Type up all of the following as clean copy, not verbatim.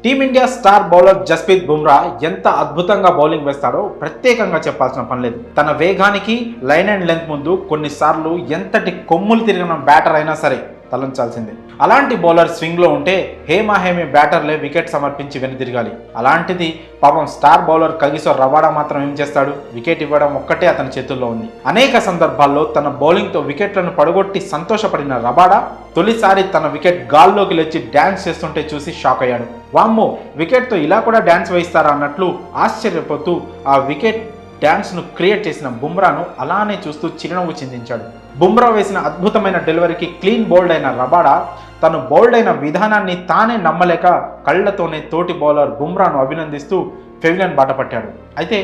Team India star bowler Jasprit Bumrah ఎంత అద్భుతంగా bowling వేస్తాడో ప్రత్యేకంగా చెప్పాల్సిన పని లేదు. తన వేగానికి లైన్ అండ్ లెంత్ ముందు కొన్నిసార్లు ఎంతటి కొమ్ములు తిరిగిన బ్యాటర్ అయినా సరే తలంచాల్సిందే. అలాంటి బౌలర్ స్వింగ్ లో ఉంటే హేమీ బ్యాటర్లే వికెట్ సమర్పించి వెనుదిరగాలి. అలాంటిది పాపం స్టార్ బౌలర్ కగిసో రబాడా మాత్రం ఏం చేస్తాడు? వికెట్ ఇవ్వడం ఒక్కటే అతని చేతుల్లో ఉంది. అనేక సందర్భాల్లో తన బౌలింగ్ తో వికెట్లను పడగొట్టి సంతోషపడిన రబాడా తొలిసారి తన వికెట్ గాల్లోకి లేచి డ్యాన్స్ చేస్తుంటే చూసి షాక్ అయ్యాడు. వామ్మో, వికెట్ తో ఇలా కూడా డ్యాన్స్ వేయిస్తారా అన్నట్లు ఆశ్చర్యపోతూ ఆ వికెట్ డ్యాన్స్ ను క్రియేట్ చేసిన బుమ్రాను అలానే చూస్తూ చిరునవ్వు చిందించాడు. బుమ్రా వేసిన అద్భుతమైన డెలివరీకి క్లీన్ బౌల్డ్ అయిన రబాడా తను బౌల్డ్ అయిన విధానాన్ని తానే నమ్మలేక కళ్లతోనే తోటి బౌలర్ బుమ్రాను అభినందిస్తూ పెవిలియన్ బాట పట్టాడు. అయితే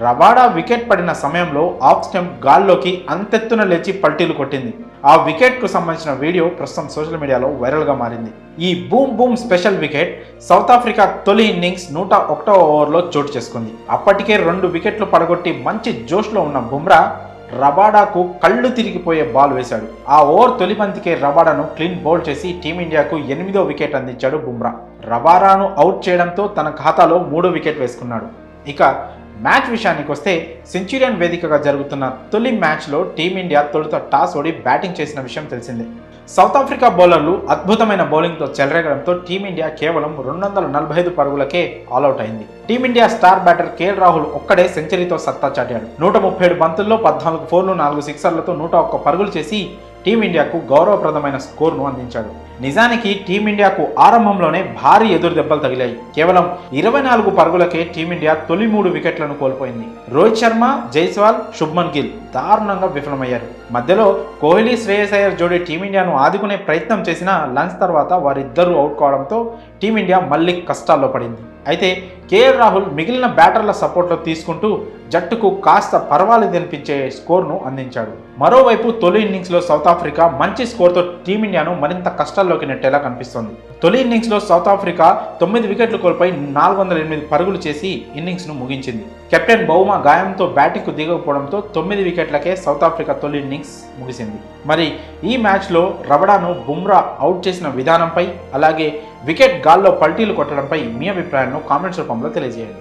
రబాడా వికెట్ పడిన సమయంలో ఆఫ్ స్టంప్ గాల్లోకి అంతెత్తున లేచి పల్టీలు కొట్టింది. ఆ వికెట్ కు సంబంధించిన వీడియో ప్రస్తుతం సోషల్ మీడియాలో వైరల్ గా మారింది. ఈ boom boom special wicket south Africa తొలి ఇన్నింగ్స్ 101వ ఓవర్లో చోటు చేసుకుంది. అప్పటికే 2 వికెట్లు పడగొట్టి మంచి జోష్లో ఉన్న బుమ్రా రబాడాకు కళ్ళు తిరిగిపోయే బాల్ వేశాడు. ఆ ఓవర్ తొలి బంతికే రబాడాను క్లీన్ బౌల్డ్ చేసి టీమిండియాకు 8వ వికెట్ అందించాడు బుమ్రా. రబాడాను అవుట్ చేయడంతో తన ఖాతాలో 3వ వికెట్ వేసుకున్నాడు. ఇక మ్యాచ్ విషయానికి వస్తే సెంచురియన్ వేదికగా జరుగుతున్న తొలి మ్యాచ్లో టీమిండియా తొలుత టాస్ ఓడి బ్యాటింగ్ చేసిన విషయం తెలిసిందే. సౌత్ ఆఫ్రికా బౌలర్లు అద్భుతమైన బౌలింగ్తో చెలరేగడంతో టీమిండియా కేవలం 245 పరుగులకే ఆల్అౌట్ అయింది. Team India star batter KL Rahul ఒక్కడే సెంచరీతో సత్తా చాటాడు. 137 బంతుల్లో 14 ఫోర్లు 4 సిక్సర్లతో 101 పరుగులు చేసి టీమిండియాకు గౌరవప్రదమైన స్కోర్ను అందించాడు. నిజానికి టీమిండియాకు ఆరంభంలోనే భారీ ఎదురు దెబ్బలు తగిలాయి. కేవలం 24 పరుగులకే టీమిండియా తొలి 3 వికెట్లను కోల్పోయింది. రోహిత్ శర్మ, జైస్వాల్, శుభ్మన్ గిల్ దారుణంగా విఫలమయ్యారు. మధ్యలో కోహ్లీ, శ్రేయస్ అయ్యర్ జోడీ టీమిండియాను ఆదుకునే ప్రయత్నం చేసిన లంచ్ తర్వాత వారిద్దరూ అవుట్ కావడంతో టీమిండియా మళ్లీ కష్టాల్లో పడింది. అయితే కేఎల్ రాహుల్ మిగిలిన బ్యాటర్ల సపోర్ట్లో తీసుకుంటూ జట్టుకు కాస్త పర్వాలేదనిపించే స్కోర్ను అందించాడు. మరోవైపు తొలి ఇన్నింగ్స్లో సౌత్ ఆఫ్రికా మంచి స్కోర్తో టీమిండియాను మరింత కష్టాల్లోకి నెట్టేలా కనిపిస్తోంది. తొలి ఇన్నింగ్స్లో సౌత్ ఆఫ్రికా 9 వికెట్లు కోల్పోయి 408 పరుగులు చేసి ఇన్నింగ్స్ను ముగించింది. కెప్టెన్ బౌమా గాయంతో బ్యాటింగ్కు దిగకపోవడంతో 9 వికెట్లకే సౌత్ ఆఫ్రికా తొలి ఇన్నింగ్స్ ముగిసింది. మరి ఈ మ్యాచ్లో రబాడాను బుమ్రా అవుట్ చేసిన విధానంపై, అలాగే వికెట్ గాల్లో పల్టీలు కొట్టడంపై మీ అభిప్రాయాన్ని కామెంట్స్ రూపంలో తెలియజేయండి.